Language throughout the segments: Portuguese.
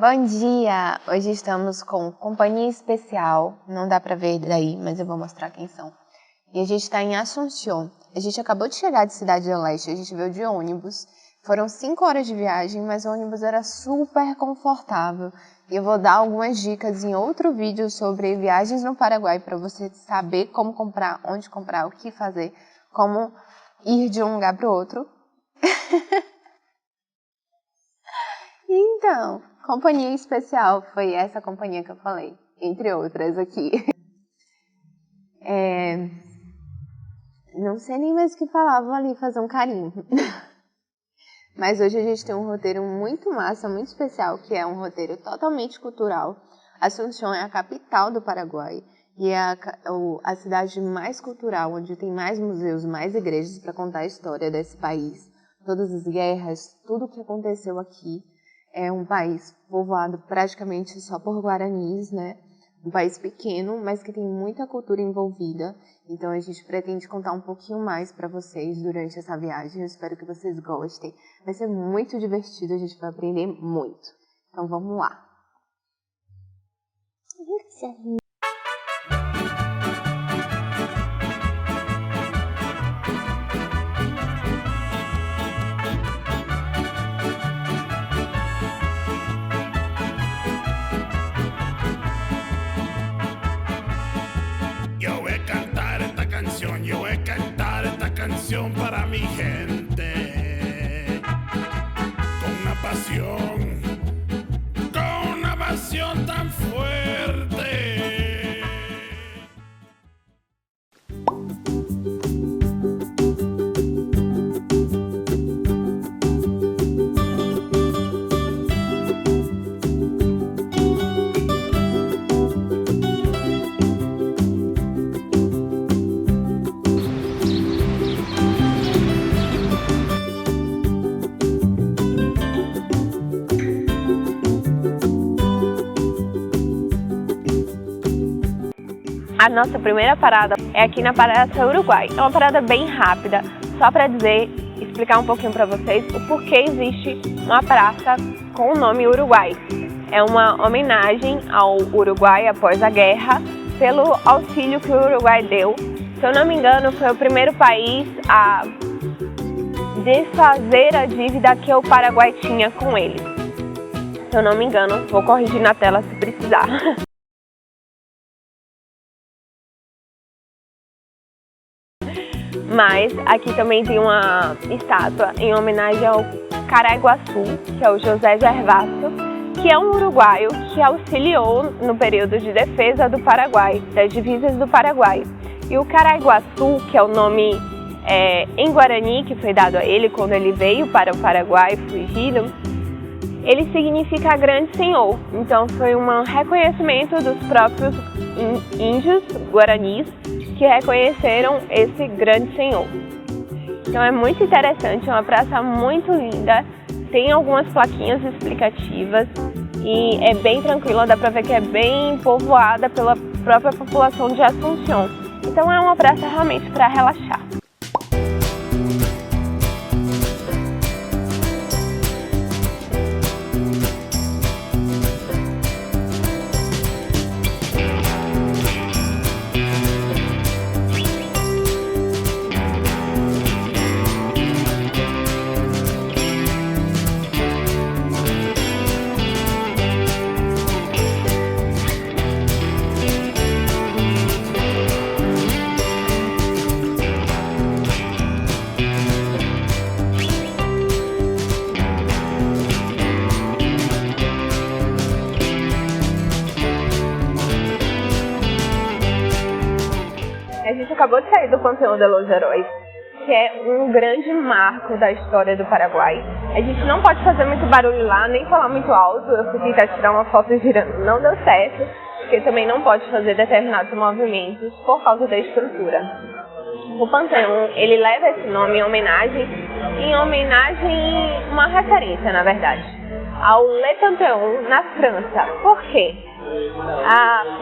Bom dia! Hoje estamos com companhia especial, não dá pra ver daí, mas eu vou mostrar quem são. E a gente está em Asunción. A gente acabou de chegar de Cidade do Leste, a gente veio de ônibus. Foram 5 horas de viagem, mas o ônibus era super confortável. E eu vou dar algumas dicas em outro vídeo sobre viagens no Paraguai para você saber como comprar, onde comprar, o que fazer, como ir de um lugar para o outro. Então, companhia especial foi essa companhia que eu falei, entre outras aqui. Não sei nem mais o que falar, vou ali fazer um carinho. Mas hoje a gente tem um roteiro muito massa, muito especial, que é um roteiro totalmente cultural. Asunción é a capital do Paraguai e é a cidade mais cultural, onde tem mais museus, mais igrejas para contar a história desse país. Todas as guerras, tudo o que aconteceu aqui. É um país povoado praticamente só por guaranis, né? Um país pequeno, mas que tem muita cultura envolvida. Então a gente pretende contar um pouquinho mais para vocês durante essa viagem. Eu espero que vocês gostem. Vai ser muito divertido, a gente vai aprender muito. Então vamos lá. Yo voy a cantar esta canción, yo voy a cantar esta canción para mi gente. Con una pasión tan fuerte. A nossa primeira parada é aqui na Praça Uruguai. É uma parada bem rápida, só para explicar um pouquinho para vocês o porquê existe uma praça com o nome Uruguai. É uma homenagem ao Uruguai após a guerra, pelo auxílio que o Uruguai deu. Se eu não me engano, foi o primeiro país a desfazer a dívida que o Paraguai tinha com ele. Se eu não me engano, vou corrigir na tela se precisar. Mas aqui também tem uma estátua em homenagem ao Caraiguaçu, que é o José Gervásio, que é um uruguaio que auxiliou no período de defesa do Paraguai, das divisas do Paraguai. E o Caraiguaçu, que é o nome em Guarani que foi dado a ele quando ele veio para o Paraguai fugido, ele significa grande senhor. Então foi um reconhecimento dos próprios índios guaranis que reconheceram esse grande senhor. Então é muito interessante, é uma praça muito linda, tem algumas plaquinhas explicativas e é bem tranquila, dá pra ver que é bem povoada pela própria população de Asunción. Então é uma praça realmente para relaxar. A gente acabou de sair do Panteão de los Heróis, que é um grande marco da história do Paraguai. A gente não pode fazer muito barulho lá, nem falar muito alto. Eu fui tentar tirar uma foto girando, não deu certo, porque também não pode fazer determinados movimentos por causa da estrutura. O Panteão, ele leva esse nome em homenagem, uma referência, na verdade, ao Le Panthéon na França. Por quê?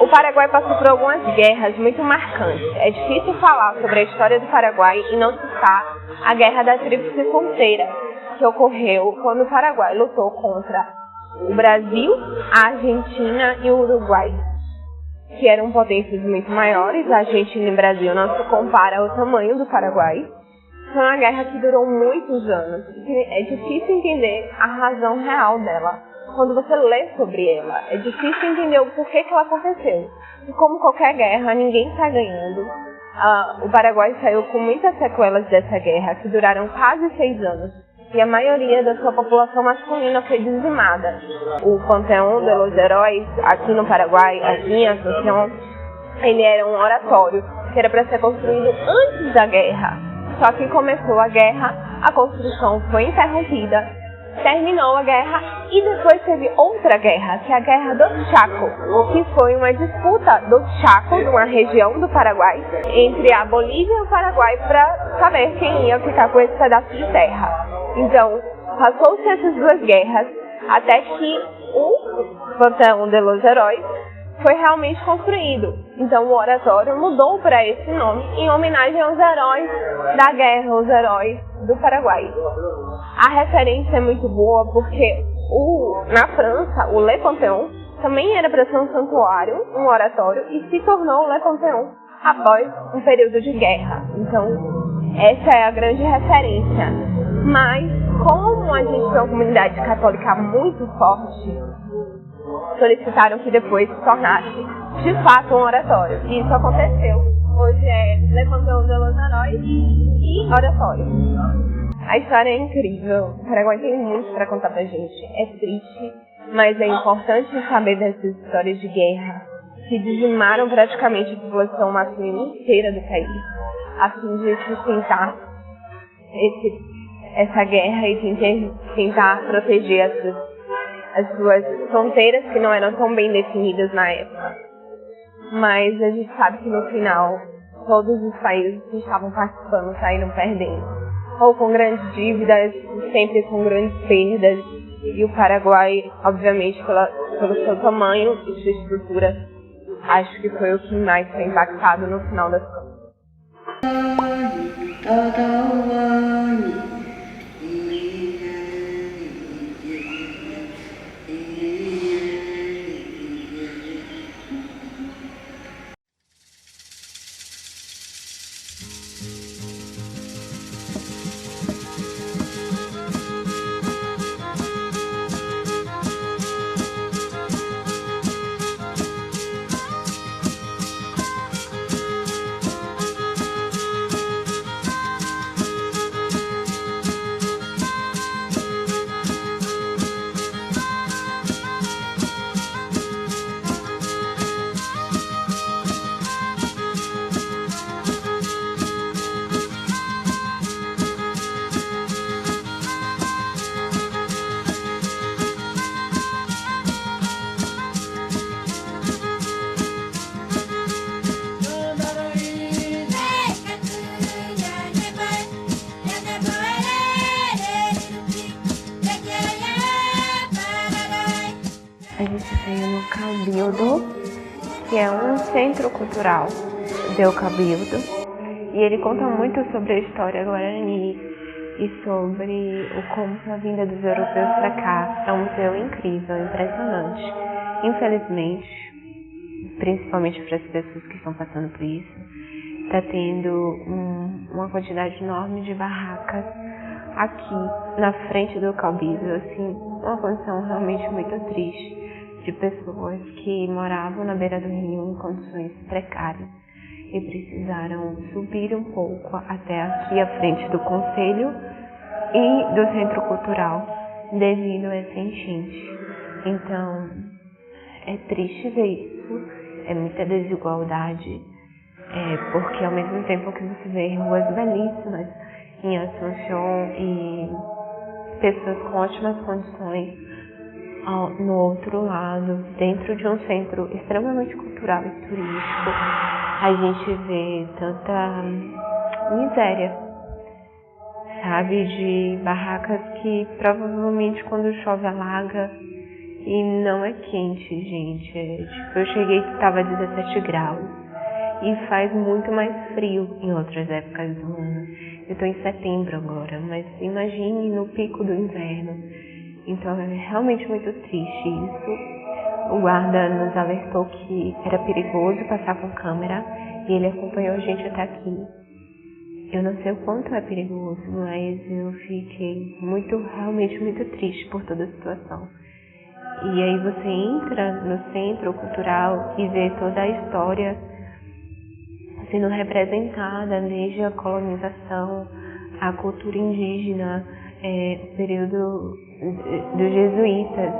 O Paraguai passou por algumas guerras muito marcantes. É difícil falar sobre a história do Paraguai e não citar a Guerra da Tríplice Fronteira, que ocorreu quando o Paraguai lutou contra o Brasil, a Argentina e o Uruguai, que eram potências muito maiores. A Argentina e o Brasil não se compara ao tamanho do Paraguai. Foi uma guerra que durou muitos anos. É difícil entender a razão real dela. Quando você lê sobre ela, é difícil entender o porquê que ela aconteceu. E como qualquer guerra, ninguém está ganhando. O Paraguai saiu com muitas sequelas dessa guerra, que duraram quase 6 anos. E a maioria da sua população masculina foi dizimada. O Panteão de los Heróis, aqui no Paraguai, aqui em Asunción, ele era um oratório que era para ser construído antes da guerra. Só que começou a guerra, a construção foi interrompida, terminou a guerra e depois teve outra guerra, que é a Guerra do Chaco, que foi uma disputa do Chaco, de uma região do Paraguai, entre a Bolívia e o Paraguai para saber quem ia ficar com esse pedaço de terra. Então, passou-se essas duas guerras até que o Panteão de los Heróis foi realmente construído. Então o oratório mudou para esse nome em homenagem aos heróis da guerra, os heróis do Paraguai. A referência é muito boa porque na França, o Le Panthéon também era para ser um santuário, um oratório, e se tornou o Le Panthéon após um período de guerra. Então essa é a grande referência. Mas como a gente tem uma comunidade católica muito forte, solicitaram que depois se tornasse de fato um oratório. E isso aconteceu. Hoje é Le Panthéon de los Heróis e oratório. A história é incrível. O Paraguai tem muito para contar pra gente. É triste, mas é importante saber dessas histórias de guerra que dizimaram praticamente a população masculina inteira do país, a fim de sustentar essa guerra e tentar proteger as suas fronteiras, que não eram tão bem definidas na época. Mas a gente sabe que no final todos os países que estavam participando saíram perdendo, ou com grandes dívidas, sempre com grandes perdas, e o Paraguai, obviamente, pelo seu tamanho e sua estrutura, acho que foi o que mais foi impactado no final das contas. A gente veio no Cabildo, que é um centro cultural do Cabildo, e ele conta muito sobre a história guarani e sobre como a vinda dos europeus para cá. É um museu incrível, impressionante. Infelizmente, principalmente para as pessoas que estão passando por isso, está tendo uma quantidade enorme de barracas aqui na frente do Cabildo, assim, uma condição realmente muito triste, de pessoas que moravam na beira do rio em condições precárias e precisaram subir um pouco até aqui à frente do concelho e do centro cultural devido a essa enchente. Então, é triste ver isso, é muita desigualdade, porque ao mesmo tempo que você vê ruas belíssimas em Asunción e pessoas com ótimas condições, no outro lado, dentro de um centro extremamente cultural e turístico, a gente vê tanta miséria, sabe, de barracas que provavelmente quando chove alaga e não é quente, gente. Eu cheguei que estava 17 graus e faz muito mais frio em outras épocas do ano. Eu estou em setembro agora, mas imagine no pico do inverno. Então é realmente muito triste isso. O guarda nos alertou que era perigoso passar com câmera e ele acompanhou a gente até aqui. Eu não sei o quanto é perigoso, mas eu fiquei realmente muito triste por toda a situação. E aí você entra no centro cultural e vê toda a história sendo representada desde a colonização, a cultura indígena, o período dos jesuítas.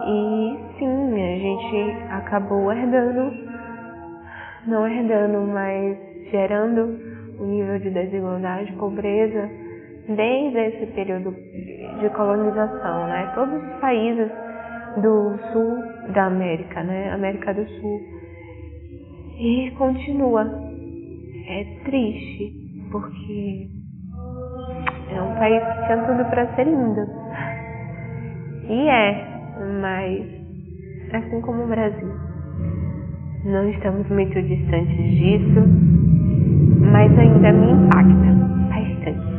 E sim, a gente acabou não herdando, mas gerando um nível de desigualdade, pobreza, desde esse período de colonização, né? Todos os países do sul da América, né? América do Sul. E continua. É triste, porque é um país que tinha tudo para ser lindo. E mas assim como o Brasil, não estamos muito distantes disso, mas ainda me impacta bastante.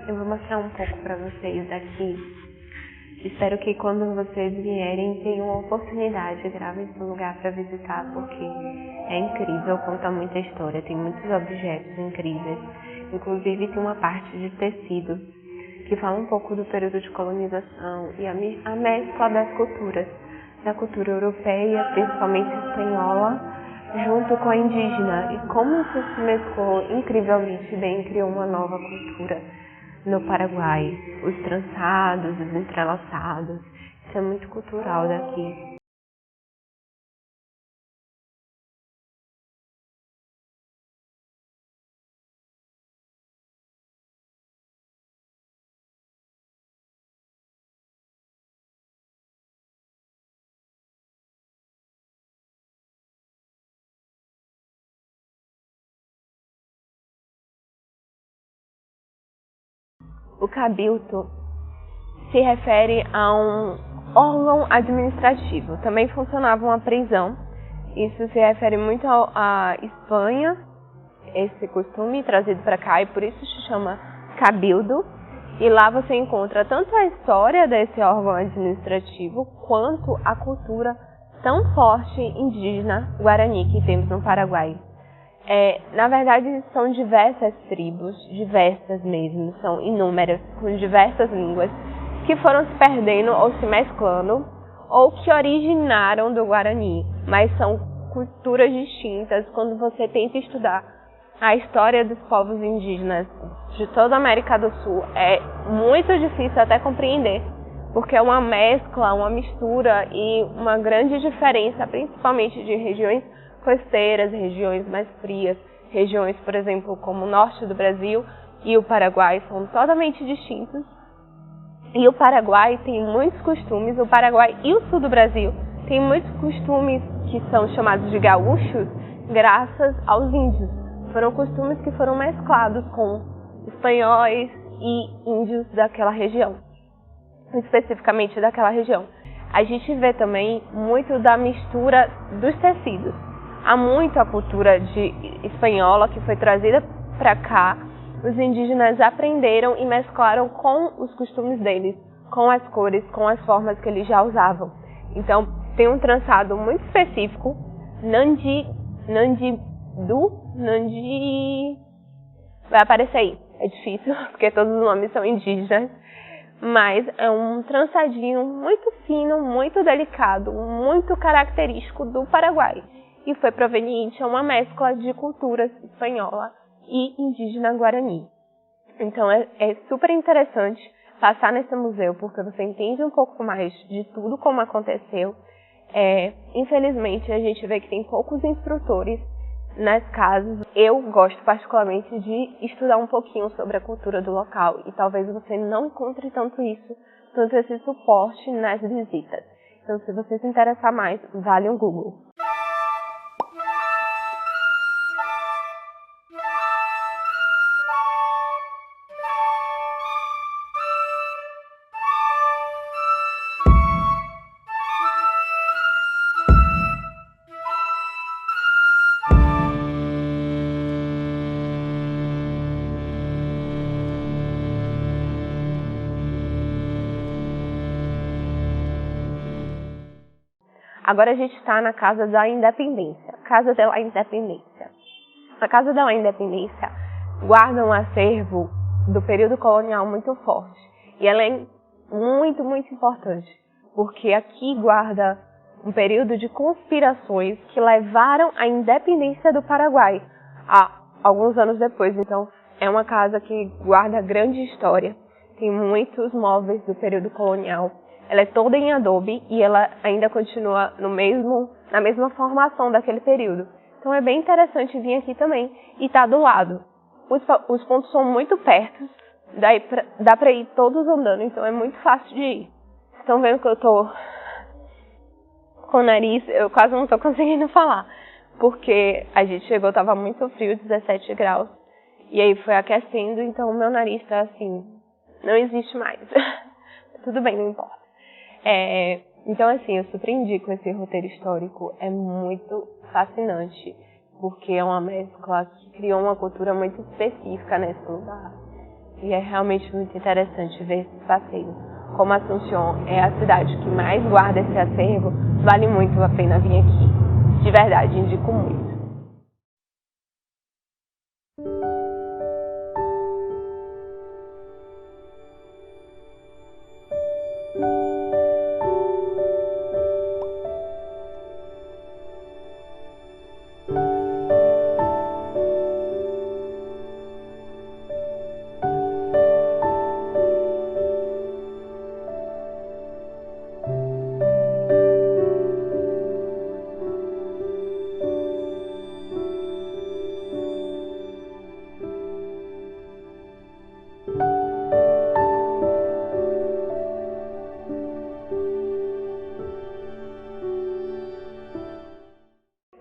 Eu vou mostrar um pouco para vocês daqui. Espero que quando vocês vierem tenham uma oportunidade, gravem esse lugar para visitar, porque é incrível, conta muita história, tem muitos objetos incríveis. Inclusive tem uma parte de tecido que fala um pouco do período de colonização e a mescla das culturas, da cultura europeia, principalmente espanhola, junto com a indígena, e como isso se mesclou incrivelmente bem, criou uma nova cultura no Paraguai, os trançados, os entrelaçados, isso é muito cultural daqui. O cabildo se refere a um órgão administrativo. Também funcionava uma prisão. Isso se refere muito à Espanha, esse costume trazido para cá, e por isso se chama cabildo. E lá você encontra tanto a história desse órgão administrativo, quanto a cultura tão forte indígena guarani que temos no Paraguai. Na verdade, são diversas tribos, diversas mesmo, são inúmeras, com diversas línguas, que foram se perdendo ou se mesclando, ou que originaram do Guarani, mas são culturas distintas. Quando você tenta estudar a história dos povos indígenas de toda a América do Sul, é muito difícil até compreender, porque é uma mescla, uma mistura e uma grande diferença, principalmente de regiões costeiras, regiões mais frias, regiões, por exemplo, como o norte do Brasil e o Paraguai são totalmente distintos. E o Paraguai tem muitos costumes, o Paraguai e o sul do Brasil tem muitos costumes que são chamados de gaúchos, graças aos índios. Foram costumes que foram mesclados com espanhóis e índios daquela região, especificamente daquela região. A gente vê também muito da mistura dos tecidos. Há muito a cultura espanhola que foi trazida para cá. Os indígenas aprenderam e mesclaram com os costumes deles, com as cores, com as formas que eles já usavam. Então, tem um trançado muito específico, vai aparecer aí, é difícil, porque todos os nomes são indígenas, mas é um trançadinho muito fino, muito delicado, muito característico do Paraguai. E foi proveniente a uma mescla de culturas espanhola e indígena guarani. Então é super interessante passar nesse museu, porque você entende um pouco mais de tudo como aconteceu. Infelizmente, a gente vê que tem poucos instrutores nas casas. Eu gosto particularmente de estudar um pouquinho sobre a cultura do local, e talvez você não encontre tanto esse suporte nas visitas. Então, se você se interessar mais, vale um Google. Agora a gente está na Casa da Independência. Casa da Independência. A Casa da Independência guarda um acervo do período colonial muito forte. E ela é muito, muito importante, porque aqui guarda um período de conspirações que levaram à independência do Paraguai há alguns anos depois. Então, é uma casa que guarda grande história. Tem muitos móveis do período colonial. Ela é toda em adobe e ela ainda continua na mesma formação daquele período. Então é bem interessante vir aqui também e estar do lado. Os pontos são muito perto, dá para ir todos andando, então é muito fácil de ir. Estão vendo que eu tô com o nariz, eu quase não tô conseguindo falar, porque a gente chegou, tava muito frio, 17 graus, e aí foi aquecendo, então o meu nariz tá assim, não existe mais. Tudo bem, não importa. Então, assim, eu super indico esse roteiro histórico. É muito fascinante, porque é uma mescla que criou uma cultura muito específica nesse lugar. E é realmente muito interessante ver esses passeios. Como Assunção é a cidade que mais guarda esse acervo, vale muito a pena vir aqui. De verdade, indico muito.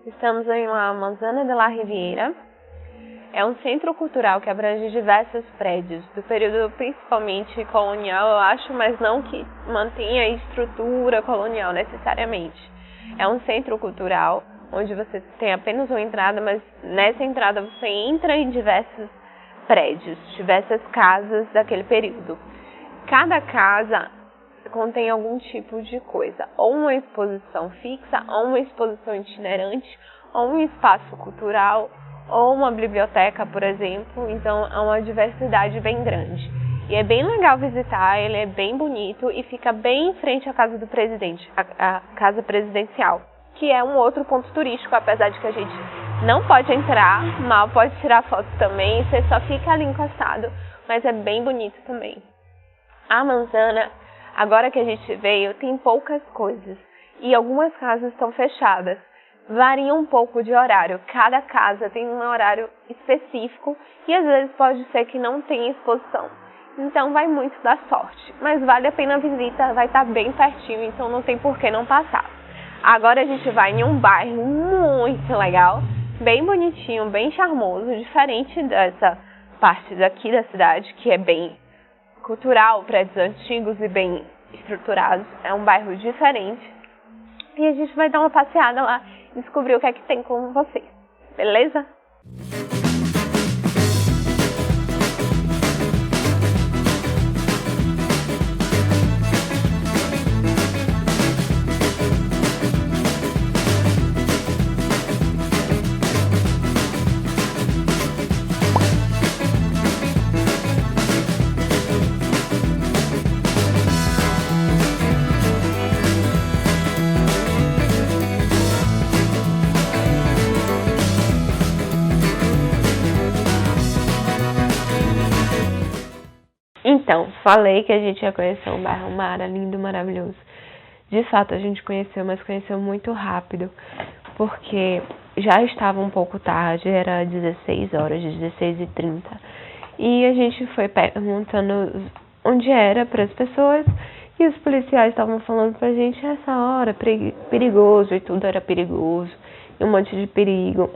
Estamos em La Manzana de la Riviera. É um centro cultural que abrange diversos prédios, do período principalmente colonial, eu acho, mas não que mantenha a estrutura colonial necessariamente. É um centro cultural onde você tem apenas uma entrada, mas nessa entrada você entra em diversos prédios, diversas casas daquele período. Cada casa contém algum tipo de coisa, ou uma exposição fixa, ou uma exposição itinerante, ou um espaço cultural, ou uma biblioteca, por exemplo. Então é uma diversidade bem grande. E é bem legal visitar, ele é bem bonito e fica bem em frente à casa do presidente, a casa presidencial, que é um outro ponto turístico, apesar de que a gente não pode entrar, mal pode tirar foto também, você só fica ali encostado, mas é bem bonito também. A Manzana, agora que a gente veio, tem poucas coisas e algumas casas estão fechadas. Varia um pouco de horário, cada casa tem um horário específico e às vezes pode ser que não tenha exposição. Então vai muito da sorte, mas vale a pena a visita, vai estar bem pertinho, então não tem por que não passar. Agora a gente vai em um bairro muito legal, bem bonitinho, bem charmoso, diferente dessa parte daqui da cidade, que é bem cultural, prédios antigos e bem estruturados. É um bairro diferente. E a gente vai dar uma passeada lá e descobrir o que é que tem com vocês. Beleza? Então, falei que a gente ia conhecer um bairro lindo, maravilhoso. De fato, a gente conheceu, mas conheceu muito rápido, porque já estava um pouco tarde, era 16 horas, 16h30. E a gente foi perguntando onde era para as pessoas, e os policiais estavam falando pra gente, essa hora, perigoso, e tudo era perigoso, e um monte de perigo,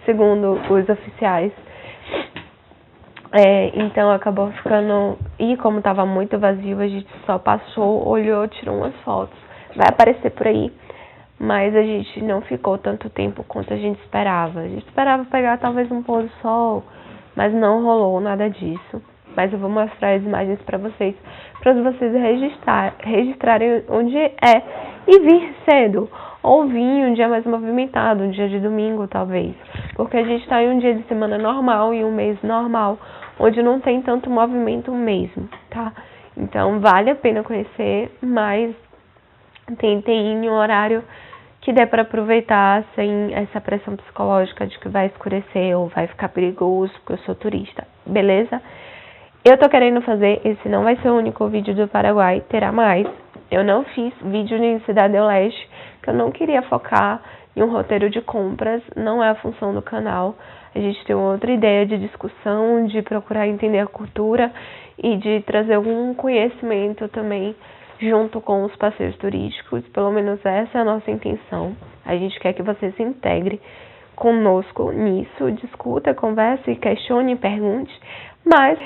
segundo os oficiais. Então acabou ficando, e como estava muito vazio, a gente só passou, olhou, tirou umas fotos. Vai aparecer por aí, mas a gente não ficou tanto tempo quanto a gente esperava. A gente esperava pegar talvez um pôr do sol, mas não rolou nada disso. Mas eu vou mostrar as imagens para vocês registrarem onde é e vir cedo. ou vir em um dia mais movimentado, um dia de domingo talvez, porque a gente está em um dia de semana normal, em um mês normal, onde não tem tanto movimento mesmo, tá? Então vale a pena conhecer, mas tentem ir em um horário que dê para aproveitar sem essa pressão psicológica de que vai escurecer ou vai ficar perigoso porque eu sou turista, beleza? Eu tô querendo fazer, esse não vai ser o único vídeo do Paraguai, terá mais. Eu não fiz vídeo em Cidade do Leste, que eu não queria focar em um roteiro de compras, não é a função do canal. A gente tem outra ideia de discussão, de procurar entender a cultura e de trazer algum conhecimento também junto com os passeios turísticos. Pelo menos essa é a nossa intenção. A gente quer que você se integre conosco nisso, discuta, converse, questione, pergunte, mas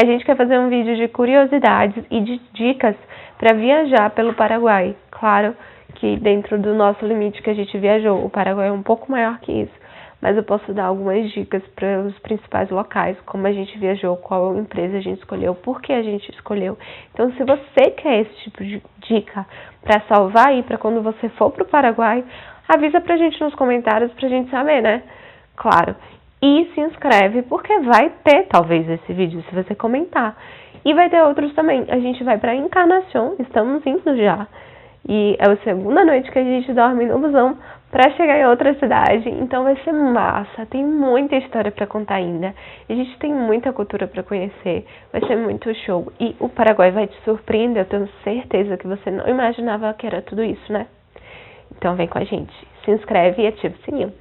a gente quer fazer um vídeo de curiosidades e de dicas para viajar pelo Paraguai. Claro que dentro do nosso limite que a gente viajou, o Paraguai é um pouco maior que isso, mas eu posso dar algumas dicas para os principais locais, como a gente viajou, qual empresa a gente escolheu, por que a gente escolheu. Então, se você quer esse tipo de dica para salvar aí, para quando você for para o Paraguai, avisa pra gente nos comentários pra gente saber, né? Claro. E se inscreve, porque vai ter talvez esse vídeo, se você comentar. E vai ter outros também. A gente vai pra Encarnação, estamos indo já. E é a segunda noite que a gente dorme no busão pra chegar em outra cidade. Então vai ser massa, tem muita história pra contar ainda. A gente tem muita cultura pra conhecer, vai ser muito show. E o Paraguai vai te surpreender, eu tenho certeza que você não imaginava que era tudo isso, né? Então vem com a gente, se inscreve e ativa o sininho.